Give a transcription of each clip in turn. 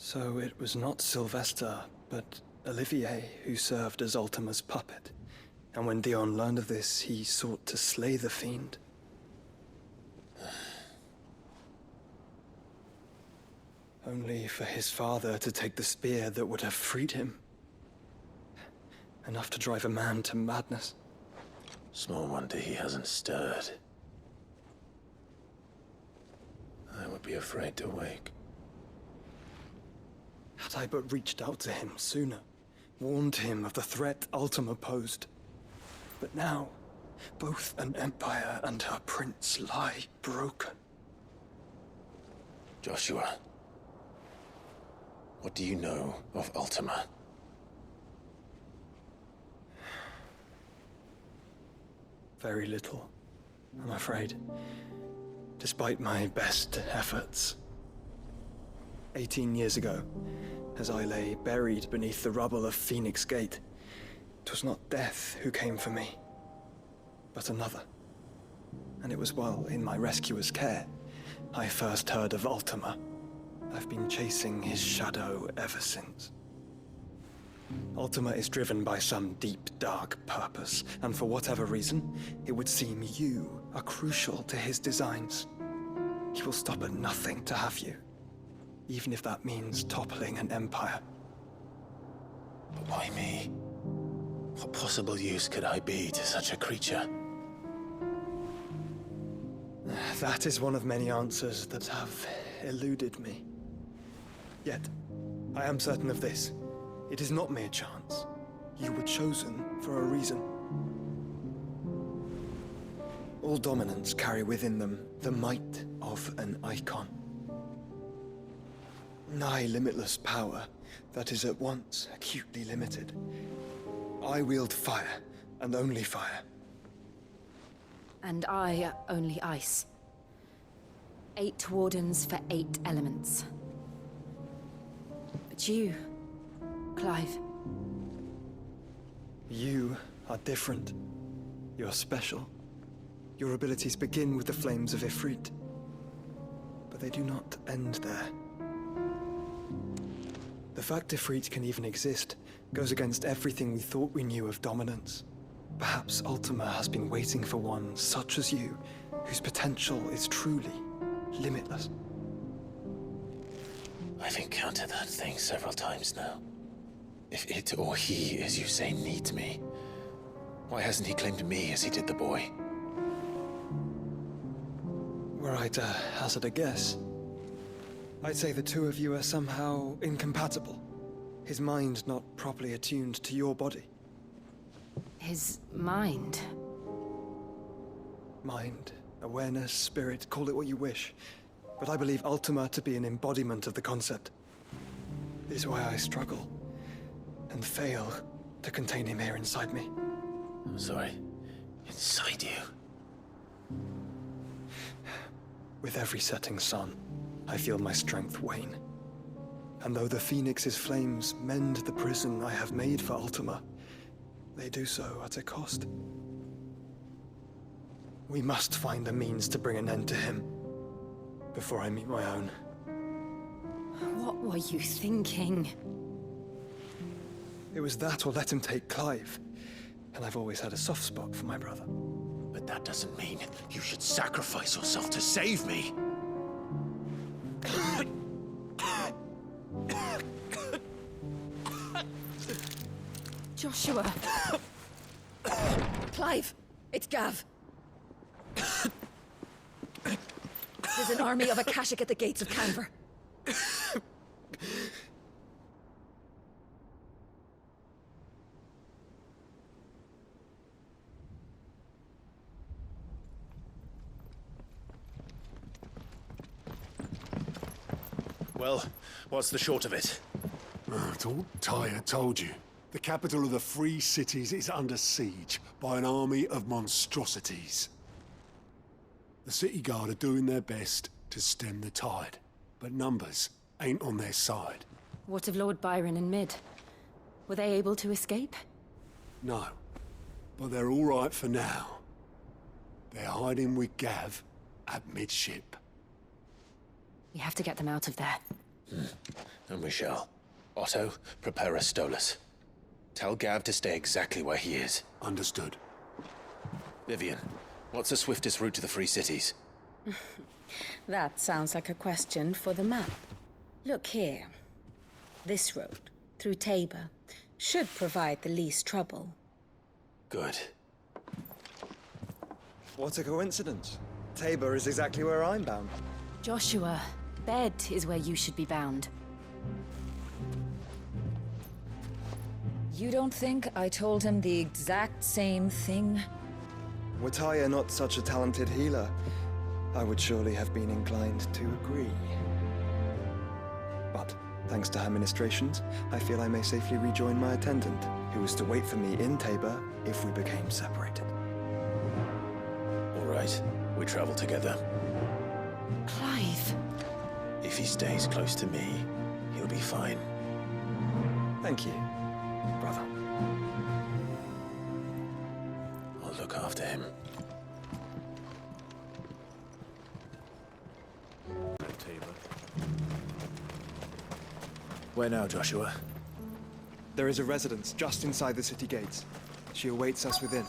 So it was not Sylvester, but Olivier who served as Ultima's puppet. And when Dion learned of this, he sought to slay the fiend. Only for his father to take the spear that would have freed him. Enough to drive a man to madness. Small wonder he hasn't stirred. I would be afraid to wake. Had I but reached out to him sooner, warned him of the threat Ultima posed. But now, both an empire and her prince lie broken. Joshua, what do you know of Ultima? Very little, I'm afraid. Despite my best efforts. 18 years ago, as I lay buried beneath the rubble of Phoenix Gate, 'twas not death who came for me, but another. And it was while in my rescuer's care, I first heard of Ultima. I've been chasing his shadow ever since. Ultima is driven by some deep, dark purpose, and for whatever reason, it would seem you are crucial to his designs. He will stop at nothing to have you, even if that means toppling an empire. But why me? What possible use could I be to such a creature? That is one of many answers that have eluded me. Yet, I am certain of this. It is not mere chance. You were chosen for a reason. All dominants carry within them the might of an icon. Nigh limitless power that is at once acutely limited. I wield fire, and only fire. And I only ice. 8 wardens for 8 elements. But you, Clive. You are different. You're special. Your abilities begin with the flames of Ifrit. But they do not end there. The fact Ifrit can even exist goes against everything we thought we knew of dominance. Perhaps Ultima has been waiting for one such as you, whose potential is truly limitless. I've encountered that thing several times now. If it or he, as you say, needs me, why hasn't he claimed me as he did the boy? Were I to hazard a guess, I'd say the two of you are somehow incompatible. His mind not properly attuned to your body. His mind. Mind, awareness, spirit, call it what you wish. But I believe Ultima to be an embodiment of the concept. This is why I struggle and fail to contain him here inside me. I'm sorry. Inside you? With every setting sun, I feel my strength wane. And though the Phoenix's flames mend the prison I have made for Ultima, they do so at a cost. We must find a means to bring an end to him before I meet my own. What were you thinking? It was that or let him take Clive. And I've always had a soft spot for my brother. But that doesn't mean you should sacrifice yourself to save me. Joshua. Clive, it's Gav. There's an army of Akashic at the gates of Canver. Well, what's the short of it? Tyre told you. The capital of the Free Cities is under siege by an army of monstrosities. The City Guard are doing their best to stem the tide, but numbers ain't on their side. What of Lord Byron and Mid? Were they able to escape? No, but they're all right for now. They're hiding with Gav at midship. We have to get them out of there. And we shall. Otto, prepare a Stolas. Tell Gav to stay exactly where he is. Understood. Vivian, what's the swiftest route to the Free Cities? That sounds like a question for the map. Look here. This road, through Tabor, should provide the least trouble. Good. What a coincidence. Tabor is exactly where I'm bound. Joshua, bed is where you should be bound. You don't think I told him the exact same thing? Were Tyr not such a talented healer, I would surely have been inclined to agree. But, thanks to her ministrations, I feel I may safely rejoin my attendant, who was to wait for me in Tabor if we became separated. All right, we travel together. Clive. If he stays close to me, he'll be fine. Thank you, brother. I'll look after him. Where now, Joshua? There is a residence just inside the city gates. She awaits us within.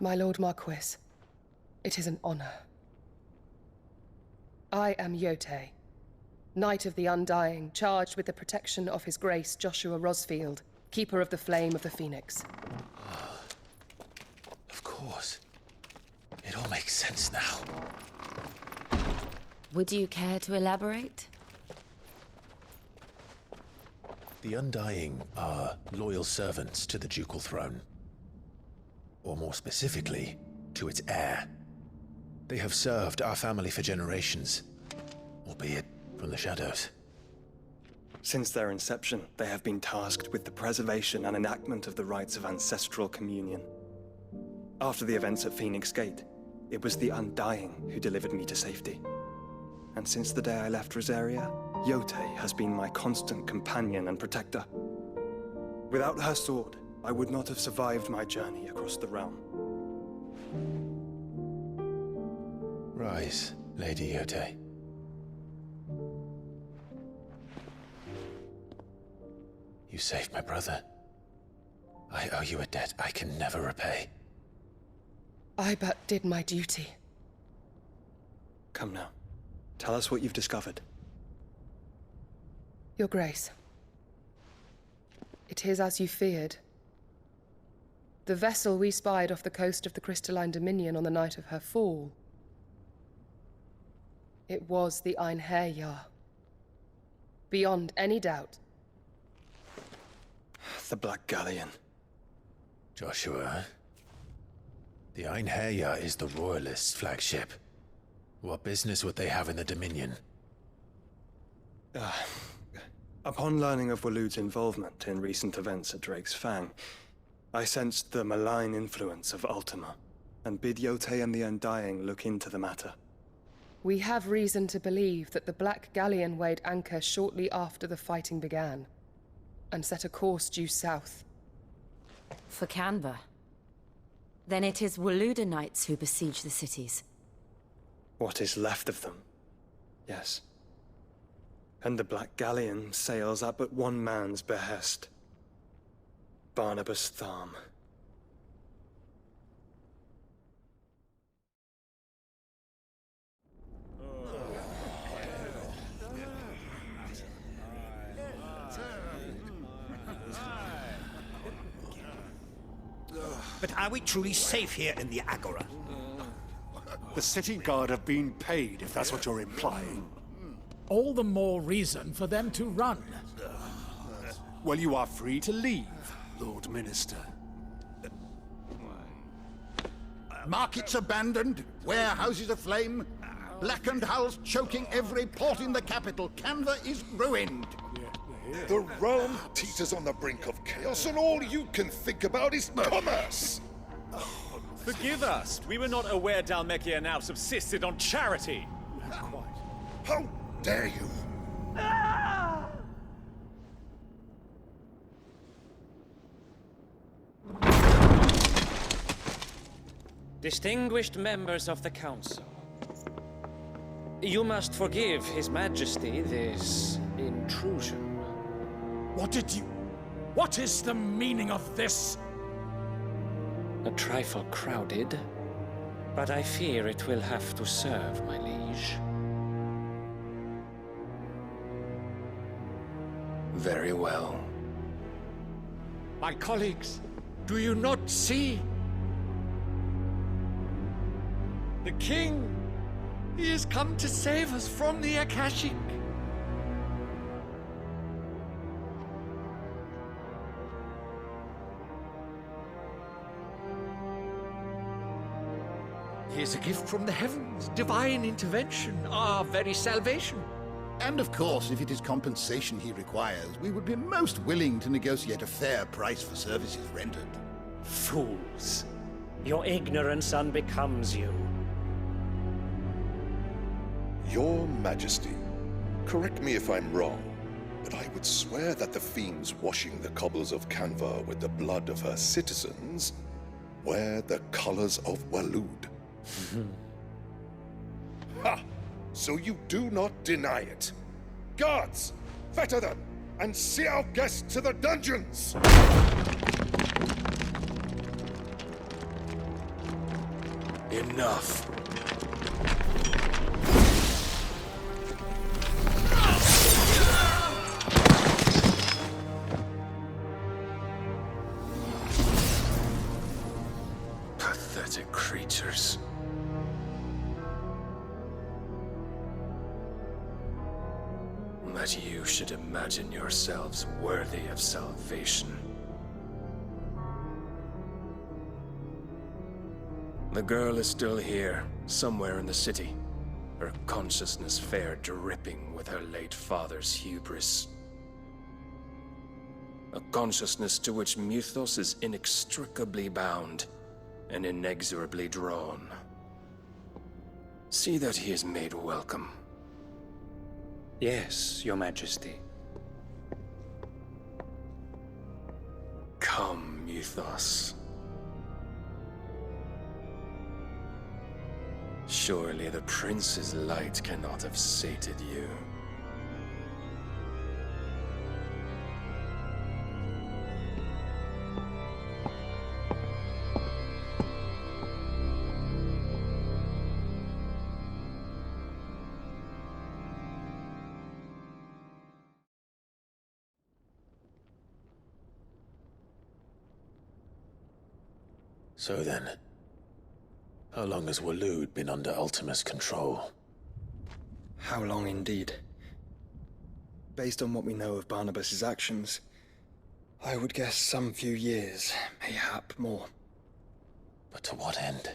My Lord Marquis, it is an honor. I am Yote, Knight of the Undying, charged with the protection of His Grace Joshua Rosfield, Keeper of the Flame of the Phoenix. Of course. It all makes sense now. Would you care to elaborate? The Undying are loyal servants to the ducal throne. Or more specifically, to its heir. They have served our family for generations, albeit from the shadows. Since their inception, they have been tasked with the preservation and enactment of the rites of ancestral communion. After the events at Phoenix Gate, it was the Undying who delivered me to safety. And since the day I left Rosaria, Yote has been my constant companion and protector. Without her sword, I would not have survived my journey across the realm. Rise, Lady Yote. You saved my brother. I owe you a debt I can never repay. I but did my duty. Come now. Tell us what you've discovered. Your Grace. It is as you feared. The vessel we spied off the coast of the Crystalline Dominion on the night of her fall. It was the Einherjar. Beyond any doubt. The Black Galleon. Joshua, the Einherjar is the Royalists' flagship. What business would they have in the Dominion? Upon learning of Waloed's involvement in recent events at Drake's Fang, I sensed the malign influence of Ultima, and bid Yote and the Undying look into the matter. We have reason to believe that the Black Galleon weighed anchor shortly after the fighting began, and set a course due south. For Canva. Then it is Waloeda Knights who besiege the cities. What is left of them, yes. And the Black Galleon sails at but one man's behest. Barnabas Tharm. But are we truly safe here in the Agora? The city guard have been paid, if that's what you're implying. All the more reason for them to run. Well, you are free to leave, Lord Minister. Markets abandoned, warehouses aflame, blackened hulls choking every port in the capital. Canva is ruined. The realm teeters on the brink of chaos, and all you can think about is commerce! Forgive us. We were not aware Dhalmekia now subsisted on charity. How dare you! Distinguished members of the Council, you must forgive His Majesty this intrusion. What is the meaning of this? A trifle crowded, but I fear it will have to serve, my liege. Very well. My colleagues, do you not see? The king! He has come to save us from the Akashic! He is a gift from the heavens, divine intervention, our very salvation. And of course, if it is compensation he requires, we would be most willing to negotiate a fair price for services rendered. Fools! Your ignorance unbecomes you. Your Majesty, correct me if I'm wrong, but I would swear that the fiends washing the cobbles of Canva with the blood of her citizens wear the colors of Waloed. Ha! So you do not deny it. Guards, fetter them, and see our guests to the dungeons! Enough. Pathetic creatures. That you should imagine yourselves worthy of salvation. The girl is still here, somewhere in the city. Her consciousness fair dripping with her late father's hubris. A consciousness to which Mythos is inextricably bound and inexorably drawn. See that he is made welcome. Yes, Your Majesty. Come, Mythos. Surely the prince's light cannot have sated you. So then, how long has Waloed been under Ultima's control? How long indeed? Based on what we know of Barnabas's actions, I would guess some few years, mayhap more. But to what end?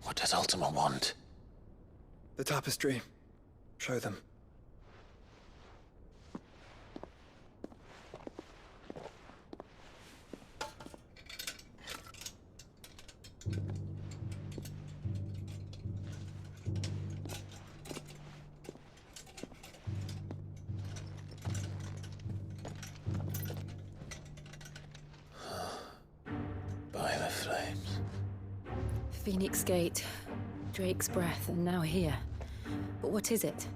What does Ultima want? The tapestry. Show them. By the flames. Phoenix Gate, Drake's Breath, and now here. But what is it?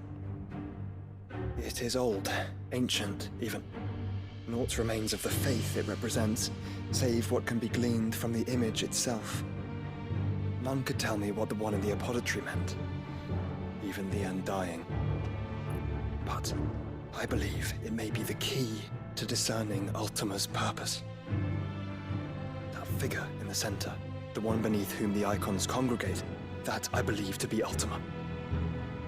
It is old, ancient, even. Naught remains of the faith it represents, save what can be gleaned from the image itself. None could tell me what the one in the apothecary meant, even the Undying. But I believe it may be the key to discerning Ultima's purpose. That figure in the center, the one beneath whom the icons congregate, that I believe to be Ultima.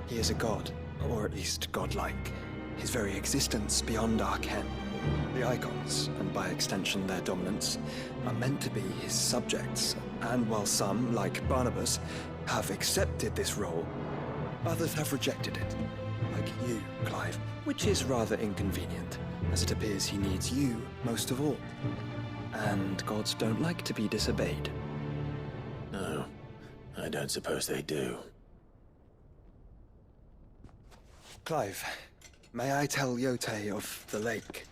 He is a god, or at least godlike, his very existence beyond our ken. The icons, and by extension their dominants, are meant to be his subjects, and while some, like Barnabas, have accepted this role, others have rejected it, like you, Clive, which is rather inconvenient, as it appears he needs you most of all. And gods don't like to be disobeyed. No, I don't suppose they do. Clive, may I tell Yotei of the lake?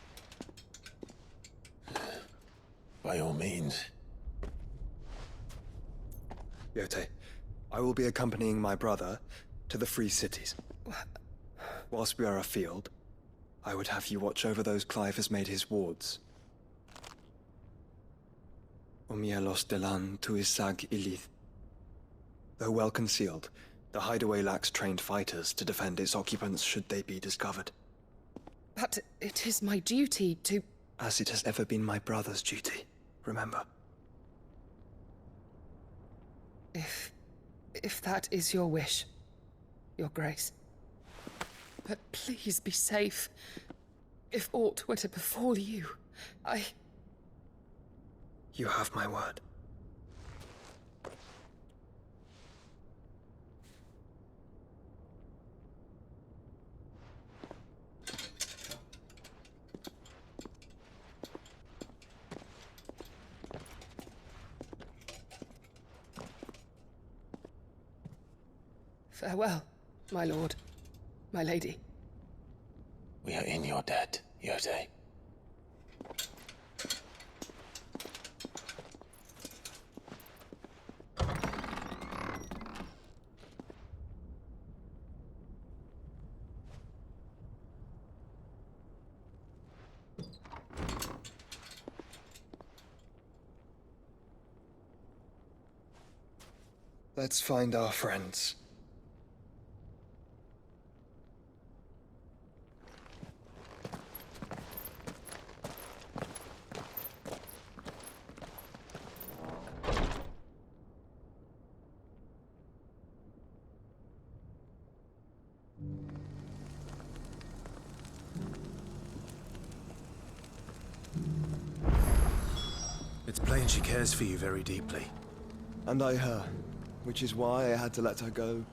By all means. Yotei, I will be accompanying my brother to the Free Cities. Whilst we are afield, I would have you watch over those Clive has made his wards. Omielos delan tuisag ilith. Though well concealed, the hideaway lacks trained fighters to defend its occupants should they be discovered. But it is my duty to... As it has ever been my brother's duty, remember. If that is your wish, Your Grace. But please be safe. If aught were to befall you, You have my word. Farewell, my lord, my lady. We are in your debt, Yotei. Let's find our friends. It's plain she cares for you very deeply. And I her, which is why I had to let her go.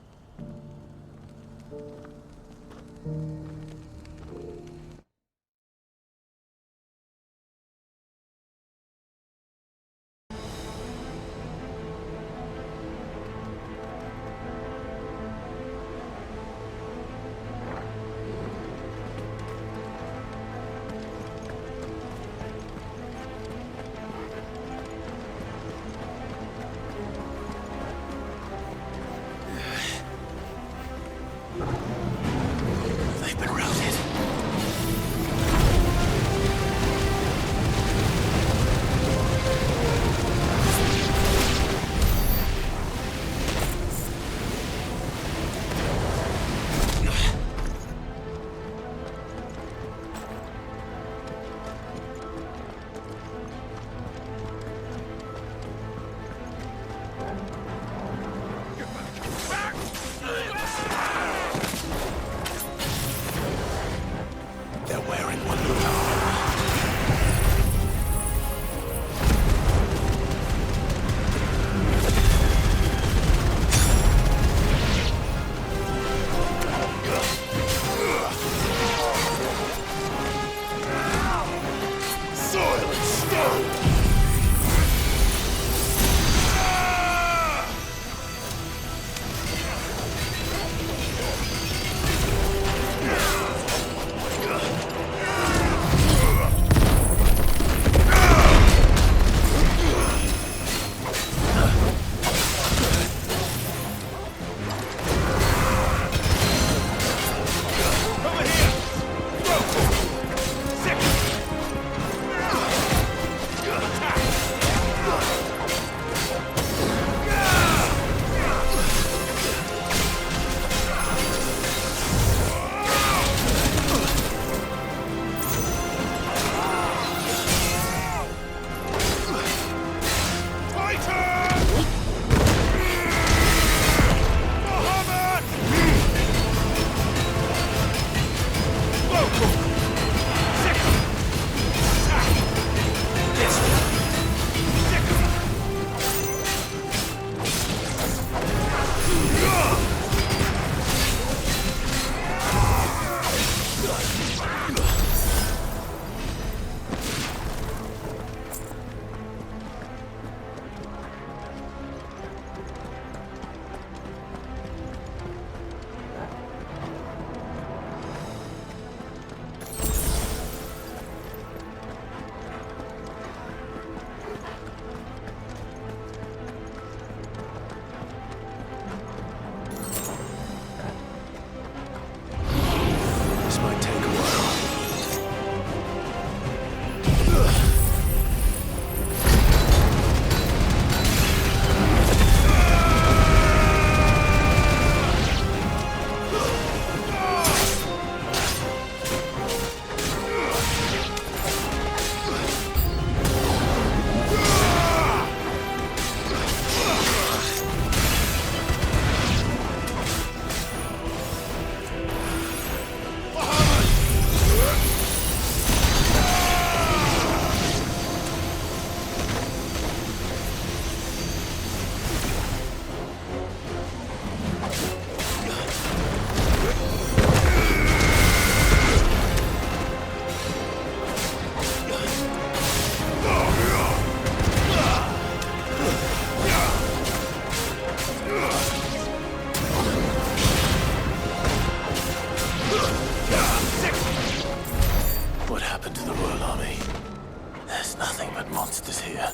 That monster's here.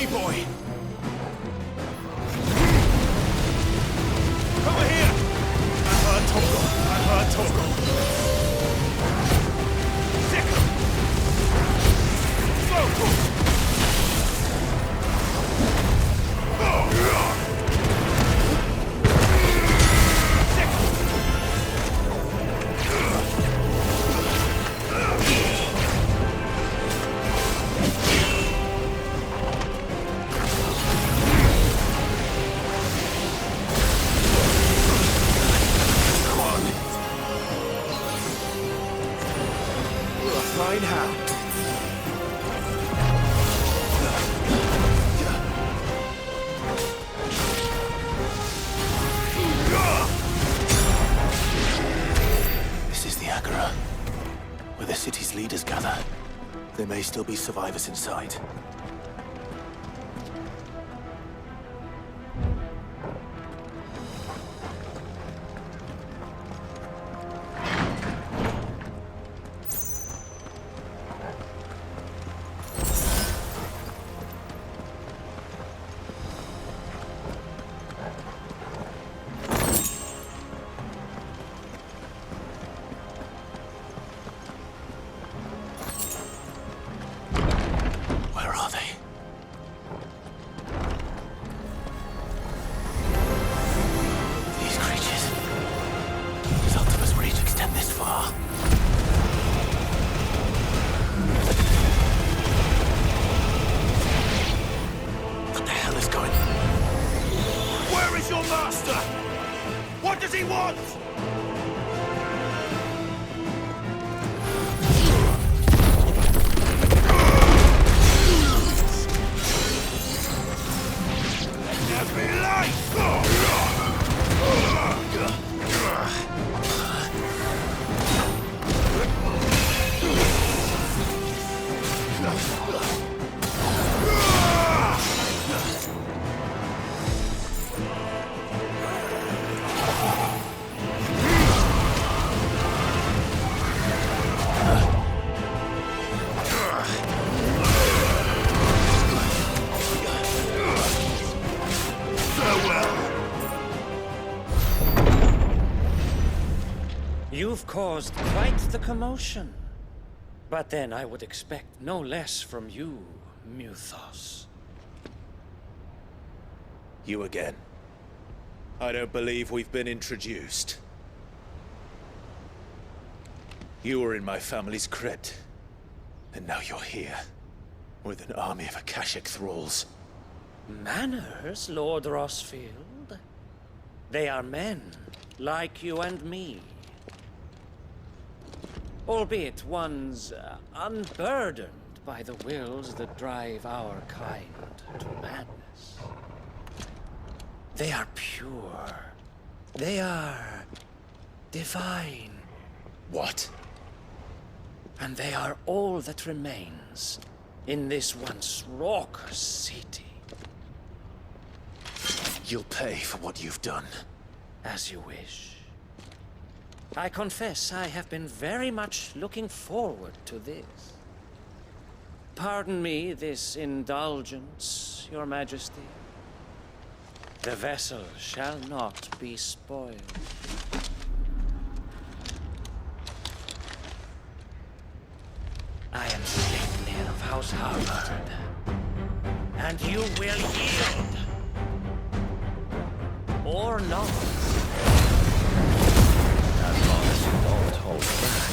me, boy! Over here! I've heard Torgal. I've heard Torgal. Sickle! Go! Find how. This is the Agora, where the city's leaders gather. There may still be survivors inside. What does he want? Let me light! You've caused quite the commotion. But then I would expect no less from you, Muthos. You again. I don't believe we've been introduced. You were in my family's crypt. And now you're here. With an army of Akashic thralls. Manners, Lord Rosfield? They are men, like you and me. Albeit ones unburdened by the wills that drive our kind to madness. They are pure. They are divine. What? And they are all that remains in this once raucous city. You'll pay for what you've done. As you wish. I confess I have been very much looking forward to this. Pardon me this indulgence, Your Majesty. The vessel shall not be spoiled. I am Sleipnir of House Harvard, and you will yield. Or not. As long as you don't hold back.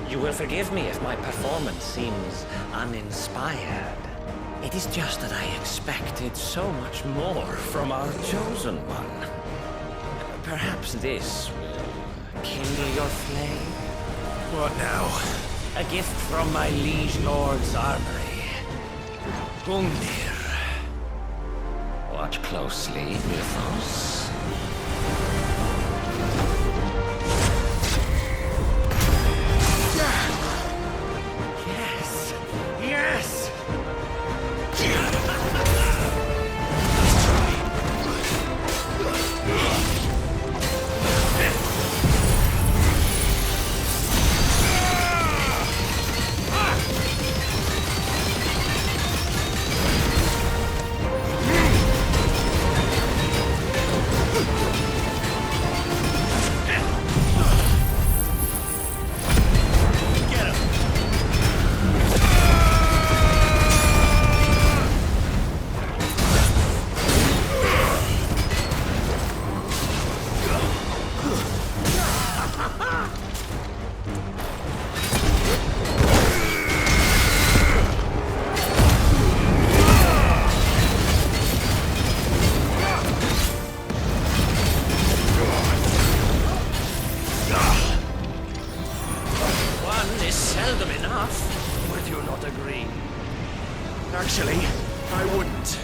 You will forgive me if my performance seems uninspired. It is just that I expected so much more from our chosen one. Perhaps this will kindle your flame? What now? A gift from my liege lord's armory. Gungnir. Watch closely, Mythos. Yes! Yes! Seldom enough. Would you not agree? Actually, I wouldn't.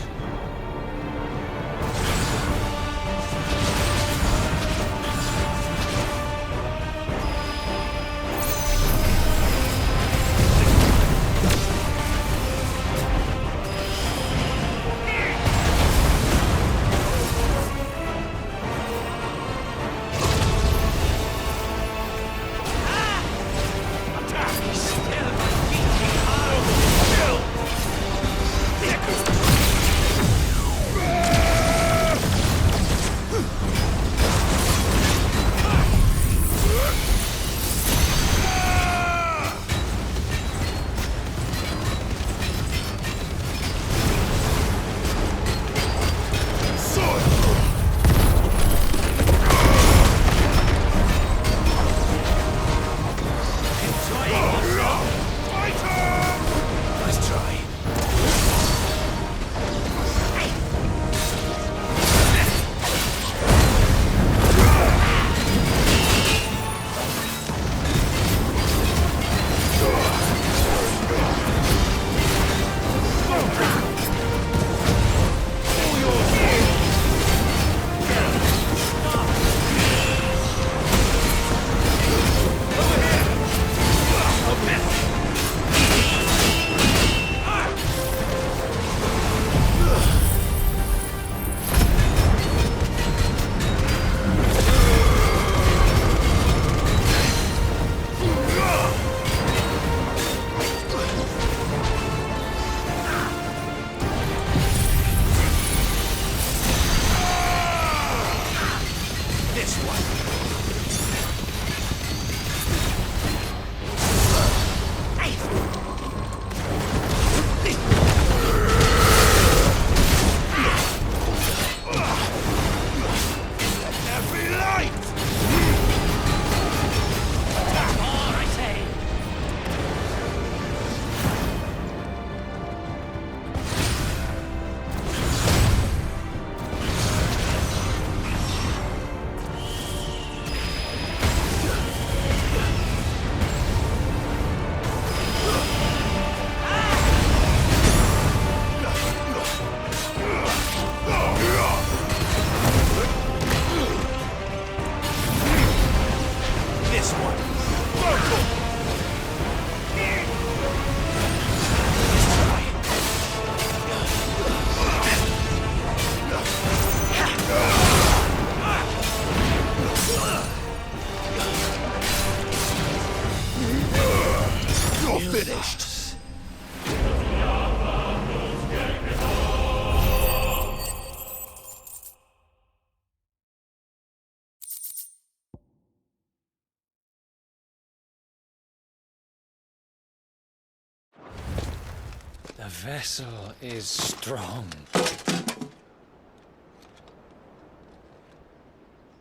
The vessel is strong.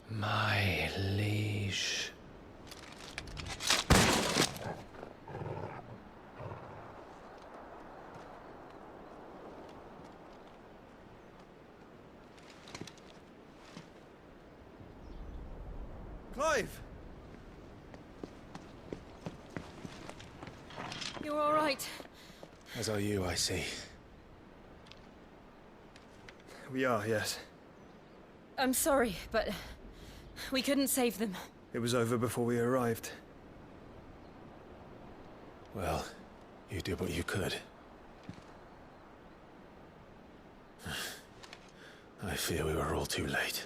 My liege. Clive! You're all right. As are you, I see. We are, yes. I'm sorry, but we couldn't save them. It was over before we arrived. Well, you did what you could. I fear we were all too late.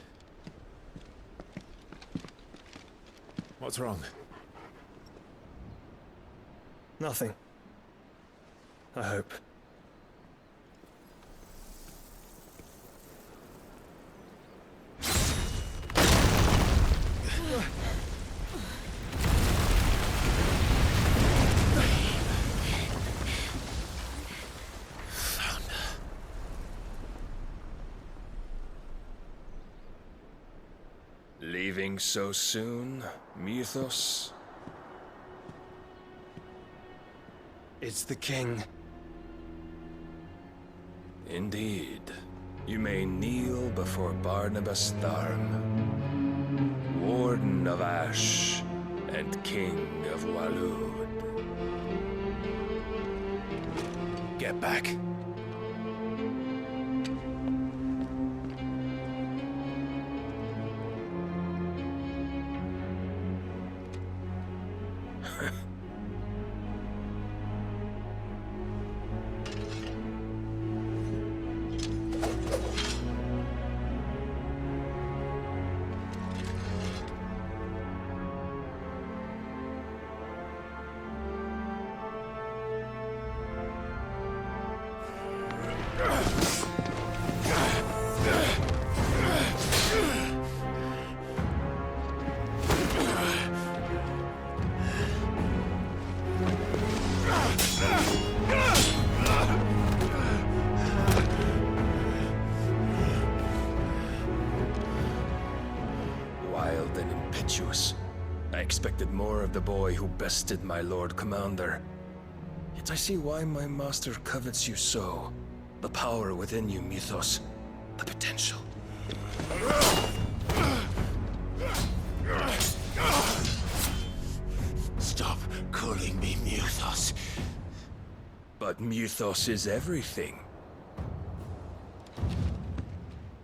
What's wrong? Nothing. I hope. Leaving so soon, Mythos? It's the king. Indeed. You may kneel before Barnabas Tharm, Warden of Ash and King of Waloed. Get back. Wild and impetuous. I expected more of the boy who bested my Lord Commander. Yet I see why my master covets you so. The power within you, Mythos. The potential. Stop calling me Mythos. But Mythos is everything.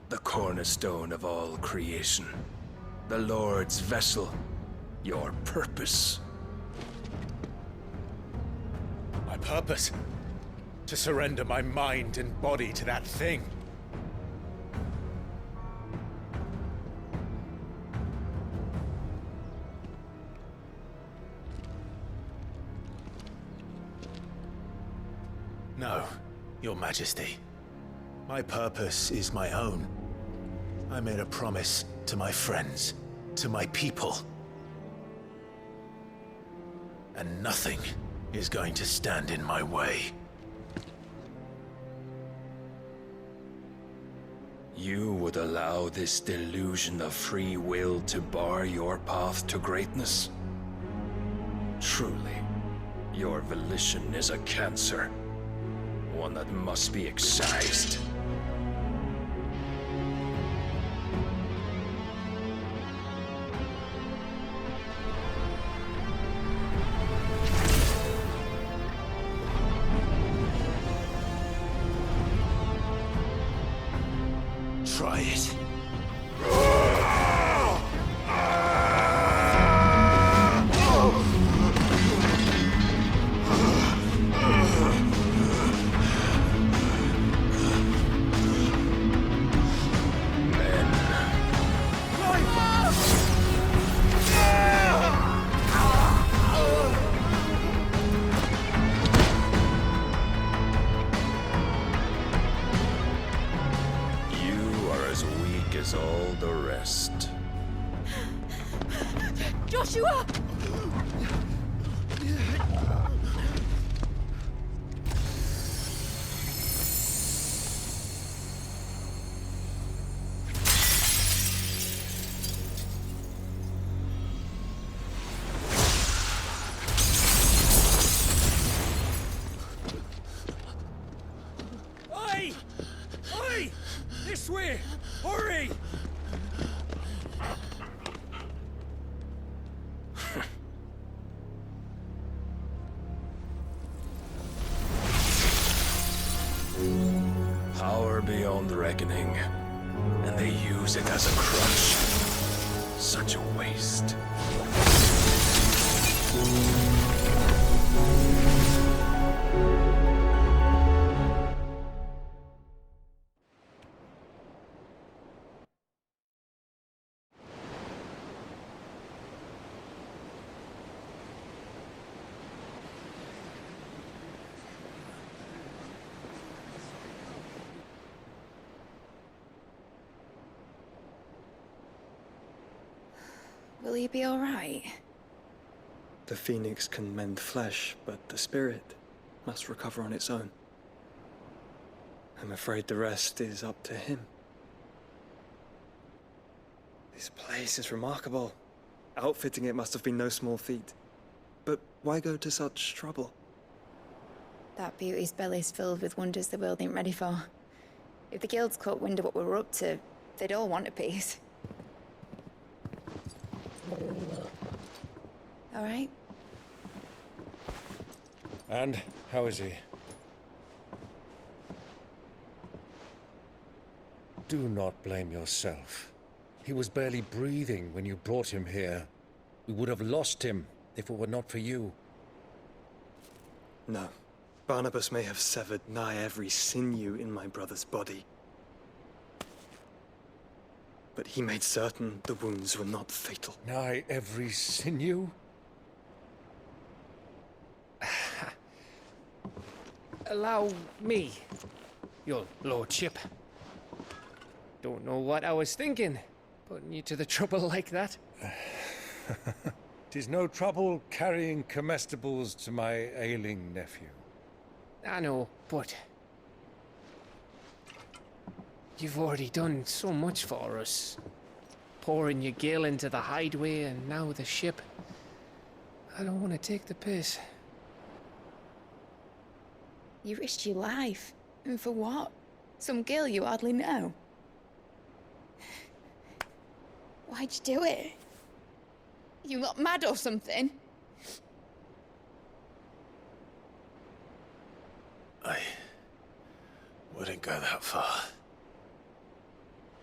The cornerstone of all creation. The Lord's vessel. Your purpose. My purpose? To surrender my mind and body to that thing. No, Your Majesty. My purpose is my own. I made a promise to my friends, to my people. And nothing is going to stand in my way. You would allow this delusion of free will to bar your path to greatness? Truly, your volition is a cancer. One that must be excised. Try it. All the rest. Joshua! This way! Hurry! Power beyond reckoning, and they use it as a crutch. Such a waste. Will he be all right? The phoenix can mend flesh, but the spirit must recover on its own. I'm afraid the rest is up to him. This place is remarkable. Outfitting it must have been no small feat. But why go to such trouble? That beauty's belly's filled with wonders the world ain't ready for. If the guilds caught wind of what we're up to, they'd all want a piece. All right? And how is he? Do not blame yourself. He was barely breathing when you brought him here. We would have lost him if it were not for you. No. Barnabas may have severed nigh every sinew in my brother's body. But he made certain the wounds were not fatal. Nigh every sinew? Allow me, your lordship. Don't know what I was thinking, putting you to the trouble like that. 'Tis no trouble carrying comestibles to my ailing nephew. I know, but you've already done so much for us. Pouring your gil into the hideaway and now the ship. I don't want to take the piss. You risked your life. And for what? Some girl you hardly know. Why'd you do it? You not mad or something? I wouldn't go that far.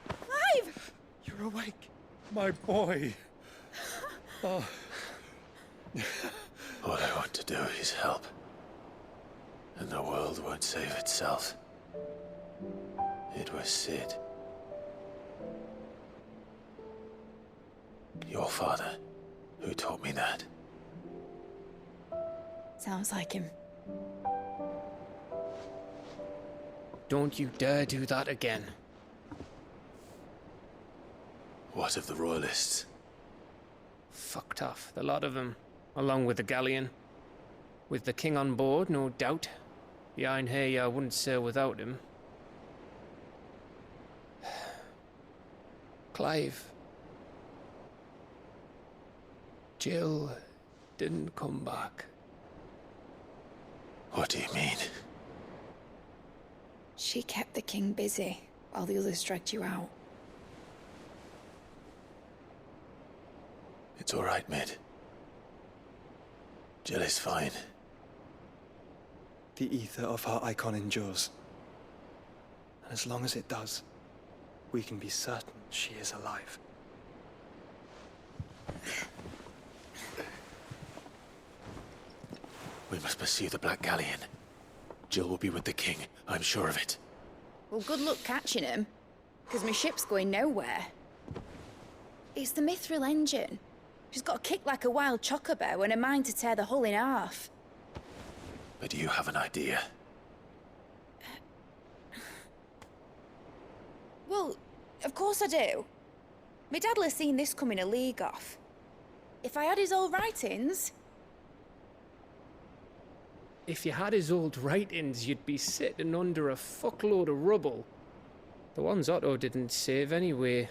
Clive! You're awake, my boy. Oh. All I want to do is help. And the world won't save itself. It was Cid. Your father, who taught me that. Sounds like him. Don't you dare do that again. What of the Royalists? Fucked off, the lot of them, along with the galleon. With the king on board, no doubt. Behind here, I wouldn't sail without him. Clive. Jill didn't come back. What do you mean? She kept the king busy while the others dragged you out. It's all right, Mid. Jill is fine. The ether of her icon endures. And as long as it does, we can be certain she is alive. We must pursue the Black Galleon. Jill will be with the king, I'm sure of it. Well, good luck catching him, because my ship's going nowhere. It's the Mithril engine. She's got a kick like a wild chocobo and a mind to tear the hull in half. But do you have an idea? Well, of course I do. My dad'll have seen this coming a league off. If I had his old writings... If you had his old writings, you'd be sitting under a fuckload of rubble. The ones Otto didn't save anyway.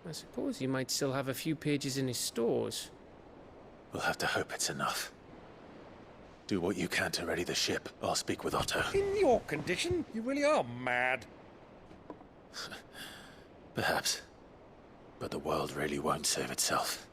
I suppose he might still have a few pages in his stores. We'll have to hope it's enough. Do what you can to ready the ship. I'll speak with Otto. In your condition, you really are mad. Perhaps. But the world really won't save itself.